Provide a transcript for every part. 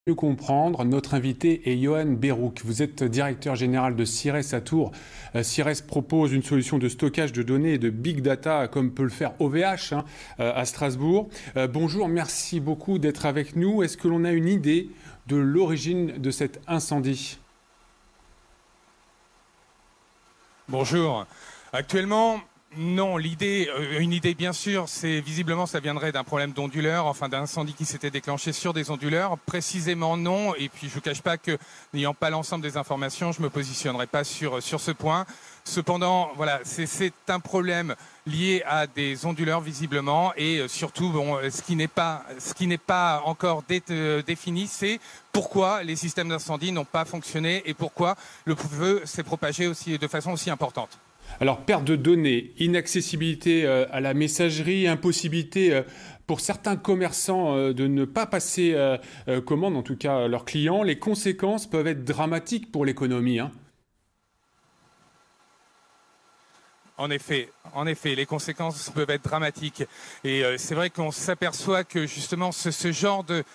Mieux comprendre, notre invité est Johan Berouk. Vous êtes directeur général de Sires à Tours. Sires propose une solution de stockage de données et de big data comme peut le faire OVH à Strasbourg. Bonjour, merci beaucoup d'être avec nous. Est-ce que l'on a une idée de l'origine de cet incendie ? Bonjour. Actuellement, non, une idée bien sûr, c'est visiblement ça viendrait d'un problème d'onduleur, enfin d'un incendie qui s'était déclenché sur des onduleurs. Précisément non, et puis je ne cache pas que n'ayant pas l'ensemble des informations, je ne me positionnerai pas sur ce point. Cependant, voilà, c'est un problème lié à des onduleurs visiblement, et surtout, ce qui n'est pas encore défini, c'est pourquoi les systèmes d'incendie n'ont pas fonctionné et pourquoi le feu s'est propagé aussi de façon aussi importante. Alors, perte de données, inaccessibilité à la messagerie, impossibilité pour certains commerçants de ne pas passer commande, en tout cas leurs clients. Les conséquences peuvent être dramatiques pour l'économie. En effet, les conséquences peuvent être dramatiques. Et c'est vrai qu'on s'aperçoit que justement ce genre de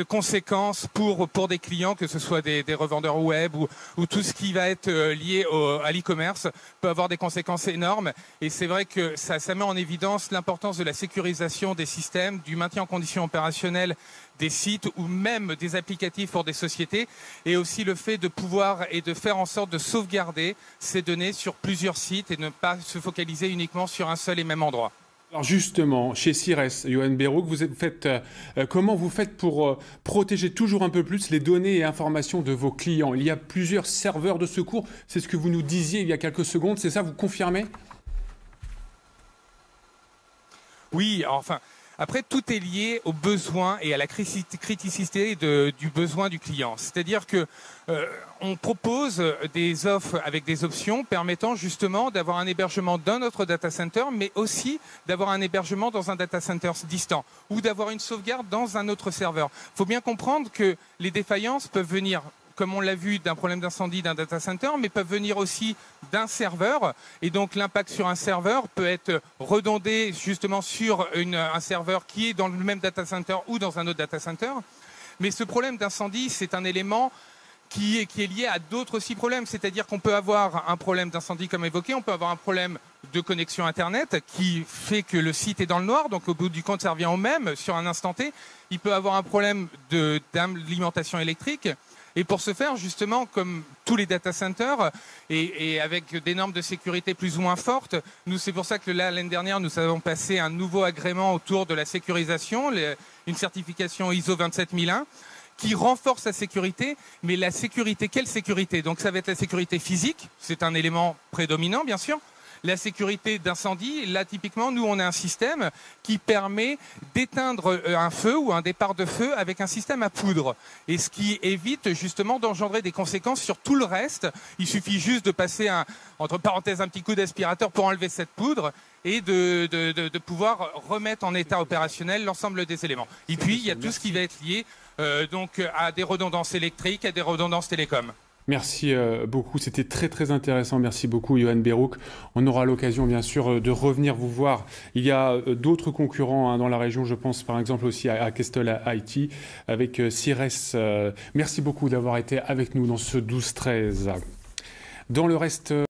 conséquences pour des clients, que ce soit des revendeurs web ou tout ce qui va être lié à l'e-commerce, peut avoir des conséquences énormes. Et c'est vrai que ça met en évidence l'importance de la sécurisation des systèmes, du maintien en condition opérationnelle des sites ou même des applicatifs pour des sociétés, et aussi le fait de pouvoir et de faire en sorte de sauvegarder ces données sur plusieurs sites et ne pas se focaliser uniquement sur un seul et même endroit. Alors justement, chez Sires, Johan Berouk, comment vous faites pour protéger toujours un peu plus les données et informations de vos clients ? Il y a plusieurs serveurs de secours, c'est ce que vous nous disiez il y a quelques secondes, c'est ça, vous confirmez ? Oui, enfin... Après, tout est lié aux besoins et à la criticité du besoin du client. C'est-à-dire que on propose des offres avec des options permettant justement d'avoir un hébergement dans notre data center, mais aussi d'avoir un hébergement dans un data center distant ou d'avoir une sauvegarde dans un autre serveur. Il faut bien comprendre que les défaillances peuvent venir, comme on l'a vu, d'un problème d'incendie d'un data center, mais peuvent venir aussi d'un serveur. Et donc l'impact sur un serveur peut être redondé justement sur un serveur qui est dans le même data center ou dans un autre data center. Mais ce problème d'incendie, c'est un élément qui est lié à d'autres aussi problèmes. C'est-à-dire qu'on peut avoir un problème d'incendie comme évoqué, on peut avoir un problème de connexion Internet qui fait que le site est dans le noir, donc au bout du compte ça revient au même sur un instant T. Il peut avoir un problème d'alimentation électrique. Et pour ce faire, justement, comme tous les data centers, et avec des normes de sécurité plus ou moins fortes, c'est pour ça que là, l'année dernière, nous avons passé un nouveau agrément autour de la sécurisation, une certification ISO 27001, qui renforce la sécurité. Mais la sécurité, quelle sécurité ? Donc ça va être la sécurité physique, c'est un élément prédominant, bien sûr. La sécurité d'incendie, là typiquement, nous on a un système qui permet d'éteindre un feu ou un départ de feu avec un système à poudre. Et ce qui évite justement d'engendrer des conséquences sur tout le reste. Il suffit juste de passer entre parenthèses un petit coup d'aspirateur pour enlever cette poudre et de pouvoir remettre en état opérationnel l'ensemble des éléments. Et puis il y a tout ce qui va être lié donc à des redondances électriques, à des redondances télécom. Merci beaucoup, c'était très très intéressant. Merci beaucoup Johan Berouk. On aura l'occasion bien sûr de revenir vous voir. Il y a d'autres concurrents dans la région, je pense par exemple aussi à Kestel IT avec Sires. Merci beaucoup d'avoir été avec nous dans ce 12-13. Dans le reste...